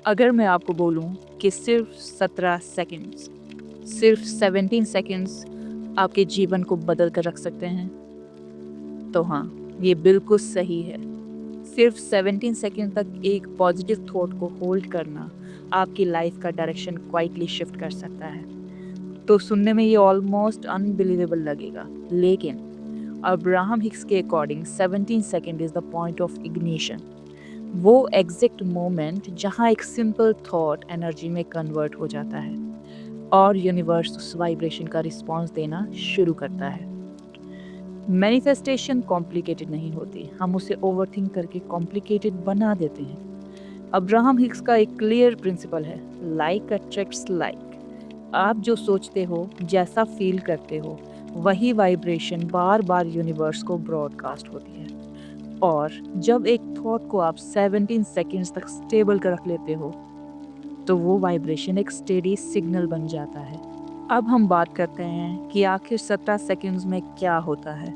अगर मैं आपको बोलूं कि सिर्फ 17 सेकंड्स, सिर्फ 17 सेकंड्स आपके जीवन को बदल कर रख सकते हैं, तो हाँ, ये बिल्कुल सही है। सिर्फ 17 सेकंड तक एक पॉजिटिव थॉट को होल्ड करना आपकी लाइफ का डायरेक्शन क्वाइटली शिफ्ट कर सकता है। तो सुनने में ये ऑलमोस्ट अनबिलीवेबल लगेगा, लेकिन अब्राहम हिक्स के according 17 second is the point of ignition. वो एग्जैक्ट मोमेंट जहाँ एक सिंपल थॉट एनर्जी में कन्वर्ट हो जाता है और यूनिवर्स उस वाइब्रेशन का रिस्पॉन्स देना शुरू करता है। मैनिफेस्टेशन कॉम्प्लिकेटेड नहीं होती, हम उसे ओवरथिंक करके कॉम्प्लिकेटेड बना देते हैं। अब्राहम हिक्स का एक क्लियर प्रिंसिपल है, लाइक अट्रैक्ट्स लाइक। आप जो सोचते हो, जैसा फील करते हो, वही वाइब्रेशन बार बार यूनिवर्स को ब्रॉडकास्ट होती है। और जब एक थॉट को आप 17 सेकंड्स तक स्टेबल कर रख लेते हो, तो वो वाइब्रेशन एक स्टेडी सिग्नल बन जाता है। अब हम बात करते हैं कि आखिर 17 सेकंड्स में क्या होता है।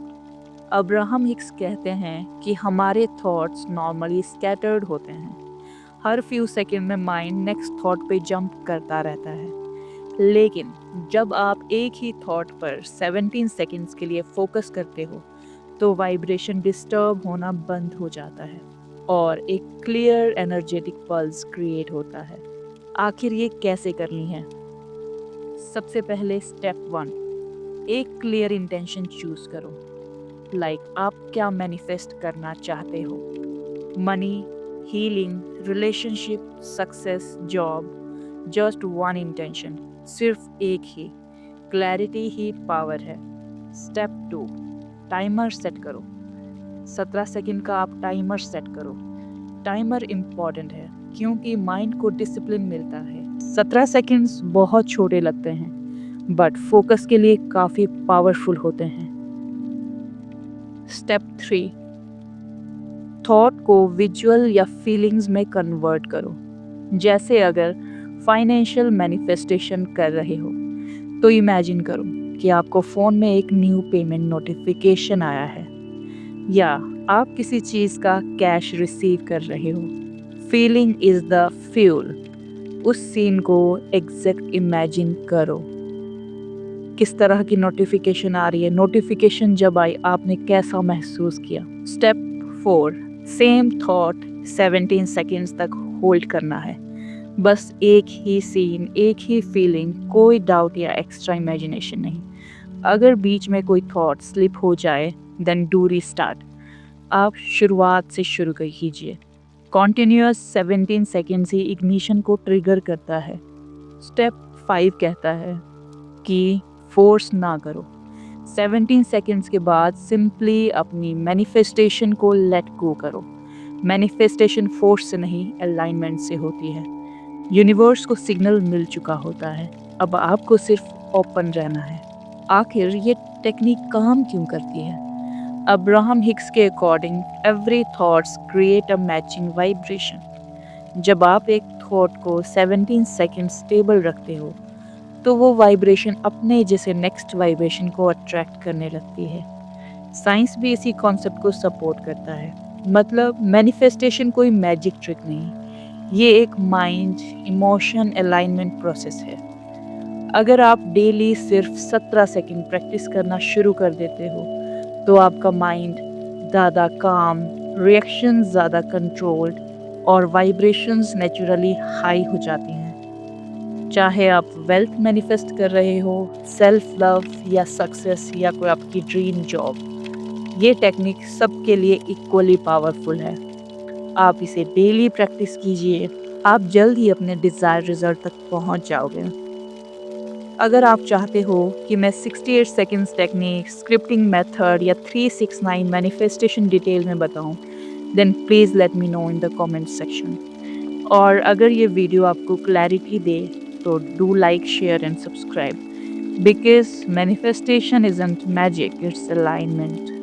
अब्राहम हिक्स कहते हैं कि हमारे थॉट्स नॉर्मली स्कैटर्ड होते हैं। हर फ्यू सेकंड में माइंड नेक्स्ट थॉट पे जंप करता रहता है। लेकिन जब आप एक ही थॉट पर 17 सेकंड्स के लिए फोकस करते हो, तो वाइब्रेशन डिस्टर्ब होना बंद हो जाता है और एक क्लियर एनर्जेटिक पल्स क्रिएट होता है। आखिर ये कैसे करनी है? सबसे पहले स्टेप 1, एक क्लियर इंटेंशन चूज करो। लाइक आप क्या मैनिफेस्ट करना चाहते हो? Money, healing, relationship, success, job. Just one intention, सिर्फ एक ही। क्लैरिटी ही पावर है। स्टेप 2, टाइमर सेट करो। 17 सेकंड का आप टाइमर सेट करो। टाइमर इम्पॉर्टेंट है क्योंकि माइंड को डिसिप्लिन मिलता है। 17 सेकंड्स बहुत छोटे लगते हैं, बट फोकस के लिए काफ़ी पावरफुल होते हैं। स्टेप 3, थॉट को विजुअल या फीलिंग्स में कन्वर्ट करो। जैसे अगर फाइनेंशियल मैनिफेस्टेशन कर रहे हो, तो इमेजिन करो कि आपको फ़ोन में एक न्यू पेमेंट नोटिफिकेशन आया है, या आप किसी चीज़ का कैश रिसीव कर रहे हो। Feeling is the fuel. उस सीन को एग्जैक्ट इमेजिन करो। किस तरह की नोटिफिकेशन आ रही है, नोटिफिकेशन जब आई आपने कैसा महसूस किया। स्टेप 4, सेम थॉट 17 सेकेंड्स तक होल्ड करना है। बस एक ही सीन, एक ही फीलिंग, कोई डाउट या एक्स्ट्रा इमेजिनेशन नहीं। अगर बीच में कोई थॉट स्लिप हो जाए, देन डू रीस्टार्ट। आप शुरुआत से शुरू कीजिए। कॉन्टिन्यूअस 17 सेकेंड्स ही इग्निशन को ट्रिगर करता है। स्टेप 5 कहता है कि फोर्स ना करो। 17 सेकेंड्स के बाद सिंपली अपनी मैनिफेस्टेशन को लेट गो करो। मैनिफेस्टेशन फोर्स से नहीं, अलाइनमेंट से होती है। यूनिवर्स को सिग्नल मिल चुका होता है, अब आपको सिर्फ ओपन रहना है। आखिर ये टेक्निक काम क्यों करती है? अब्राहम हिक्स के according every thoughts create a matching vibration. जब आप एक थॉट को 17 सेकेंड स्टेबल रखते हो, तो वो वाइब्रेशन अपने जैसे नेक्स्ट वाइब्रेशन को अट्रैक्ट करने लगती है। साइंस भी इसी कॉन्सेप्ट को सपोर्ट करता है। मतलब मैनिफेस्टेशन कोई मैजिक ट्रिक नहीं, ये एक माइंड इमोशन अलाइनमेंट प्रोसेस है। अगर आप डेली सिर्फ 17 सेकंड प्रैक्टिस करना शुरू कर देते हो, तो आपका माइंड ज़्यादा काम, रिएक्शन ज़्यादा कंट्रोल्ड और वाइब्रेशंस नेचुरली हाई हो जाती हैं। चाहे आप वेल्थ मैनिफेस्ट कर रहे हो, सेल्फ लव या सक्सेस, या कोई आपकी ड्रीम जॉब, ये टेक्निक सबके लिए इक्वली पावरफुल है। आप इसे डेली प्रैक्टिस कीजिए, आप जल्द ही अपने डिज़ायर रिजल्ट तक पहुंच जाओगे। अगर आप चाहते हो कि मैं 68 सेकंड्स टेक्निक, स्क्रिप्टिंग मेथड या 369 मैनिफेस्टेशन डिटेल में बताऊं, then please let me know in the comment section. और अगर ये वीडियो आपको क्लैरिटी दे, तो do like, share and subscribe, because manifestation isn't magic, it's alignment.